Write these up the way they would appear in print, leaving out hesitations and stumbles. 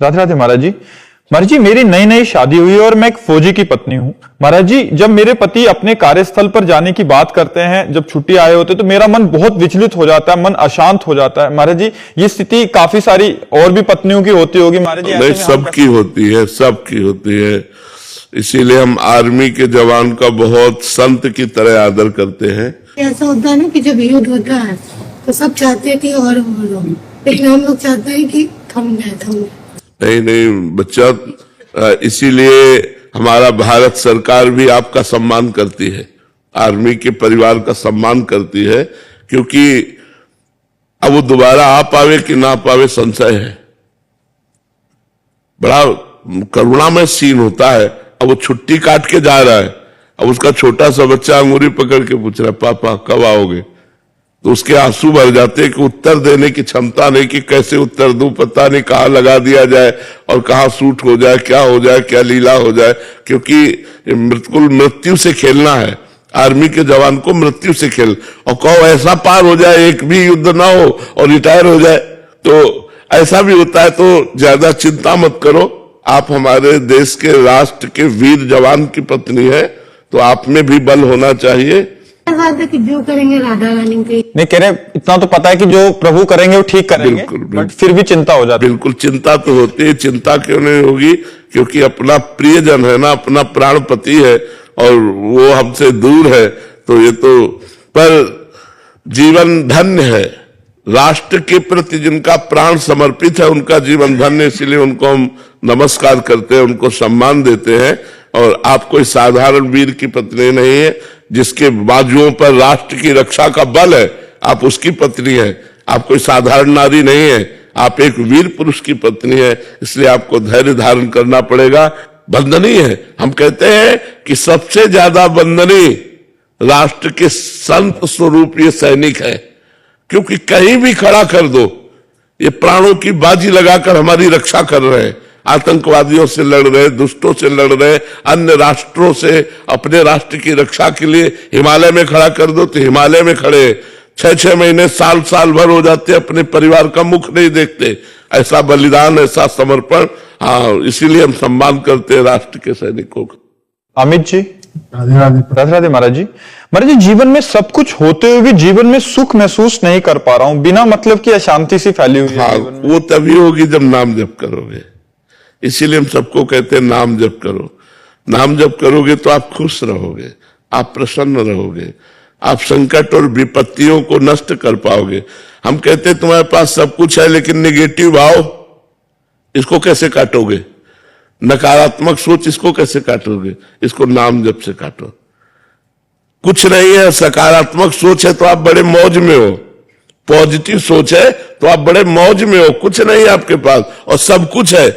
राधे राधे महाराज जी। महाराज जी, मेरी नई नई शादी हुई और मैं एक फौजी की पत्नी हूँ। महाराज जी, जब मेरे पति अपने कार्यस्थल पर जाने की बात करते हैं, जब छुट्टी आए होते, तो मेरा मन बहुत विचलित हो जाता है, मन अशांत हो जाता है। महाराज जी, ये स्थिति काफी सारी और भी पत्नियों की होती होगी महाराज जी। नहीं, सबकी होती है, सबकी होती है। इसीलिए हम आर्मी के जवान का बहुत संत की तरह आदर करते हैं। ऐसा होता है ना कि जब युद्ध होता है तो सब चाहते हैं कि और बोलो, लेकिन हम लोग चाहते हैं कि थम जाए। नहीं नहीं बच्चा, इसीलिए हमारा भारत सरकार भी आपका सम्मान करती है, आर्मी के परिवार का सम्मान करती है, क्योंकि अब वो दोबारा आ पावे कि ना पावे संशय है। बड़ा करुणामय सीन होता है। अब वो छुट्टी काट के जा रहा है, अब उसका छोटा सा बच्चा अंगूरी पकड़ के पूछ रहा है, पापा कब आओगे? तो उसके आंसू भर जाते हैं कि उत्तर देने की क्षमता नहीं कि कैसे उत्तर दूं, पता नहीं कहां लगा दिया जाए और कहां सूट हो जाए, क्या हो जाए, क्या लीला हो जाए, क्योंकि बिल्कुल मृत्यु से खेलना है। आर्मी के जवान को मृत्यु से खेल, और कहो ऐसा पार हो जाए, एक भी युद्ध ना हो और रिटायर हो जाए, तो ऐसा भी होता है। तो ज्यादा चिंता मत करो, आप हमारे देश के राष्ट्र के वीर जवान की पत्नी है, तो आप में भी बल होना चाहिए। कि जो करेंगे राधा रानी के नहीं कह रहे, इतना तो पता है कि जो प्रभु करेंगे वो ठीक करेंगे। बिल्कुल, बट फिर भी चिंता हो जाती है। बिल्कुल चिंता तो होती है। चिंता क्यों नहीं होगी? क्योंकि अपना प्रियजन है ना, अपना प्राणपति है और वो हमसे दूर है, तो ये तो, पर जीवन धन्य है। राष्ट्र के प्रति जिनका प्राण समर्पित है उनका जीवन धन्य, इसलिए उनको हम नमस्कार करते हैं, उनको सम्मान देते हैं। और आप कोई साधारण वीर की पत्नी नहीं है, जिसके बाजुओं पर राष्ट्र की रक्षा का बल है, आप उसकी पत्नी है। आप कोई साधारण नारी नहीं है, आप एक वीर पुरुष की पत्नी है, इसलिए आपको धैर्य धारण करना पड़ेगा। वंदनीय है। हम कहते हैं कि सबसे ज्यादा वंदनीय राष्ट्र के संत स्वरूप ये सैनिक है, क्योंकि कहीं भी खड़ा कर दो, ये प्राणों की बाजी लगाकर हमारी रक्षा कर रहे हैं। आतंकवादियों से लड़ रहे, दुष्टों से लड़ रहे, अन्य राष्ट्रों से अपने राष्ट्र की रक्षा के लिए हिमालय में खड़ा कर दो तो हिमालय में खड़े, 6-6 महीने, साल भर हो जाते, अपने परिवार का मुख नहीं देखते। ऐसा बलिदान, ऐसा समर्पण, हाँ, इसीलिए हम सम्मान करते हैं राष्ट्र के सैनिकों का। अमित जी, राधे राधे महाराज जी। महाराज जी, जीवन में सब कुछ होते हुए भी जीवन में सुख महसूस नहीं कर पा रहा हूं, बिना मतलब की अशांति सी फैली हुई है। हाँ, वो तभी होगी जब नाम जप करोगे। इसीलिए हम सबको कहते हैं नाम जप करो। नाम जप करोगे तो आप खुश रहोगे, आप प्रसन्न रहोगे, आप संकट और विपत्तियों को नष्ट कर पाओगे। हम कहते हैं तुम्हारे पास सब कुछ है, लेकिन निगेटिव भाव, इसको कैसे काटोगे? नकारात्मक सोच, इसको कैसे काटोगे? इसको नाम जप से काटो। कुछ नहीं है, सकारात्मक सोच है तो आप बड़े मौज में हो, पॉजिटिव सोच है तो आप बड़े मौज में हो। कुछ नहीं है आपके पास और सब कुछ है,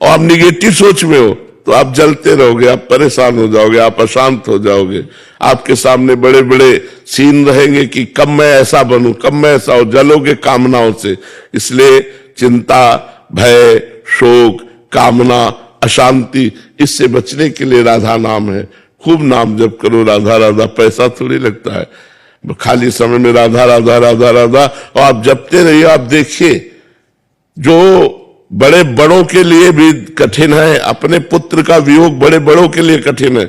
और आप निगेटिव सोच में हो तो आप जलते रहोगे, आप परेशान हो जाओगे, आप अशांत हो जाओगे। आपके सामने बड़े बड़े सीन रहेंगे कि कब मैं ऐसा बनूं, कब मैं ऐसा हो, जलोगे कामनाओं से। इसलिए चिंता, भय, शोक, कामना, अशांति, इससे बचने के लिए राधा नाम है। खूब नाम जप करो, राधा राधा। पैसा थोड़ी लगता है, खाली समय में राधा राधा राधा राधा, और आप जपते रहिए। आप देखिए, जो बड़े बड़ों के लिए भी कठिन है, अपने पुत्र का वियोग बड़े बड़ों के लिए कठिन है।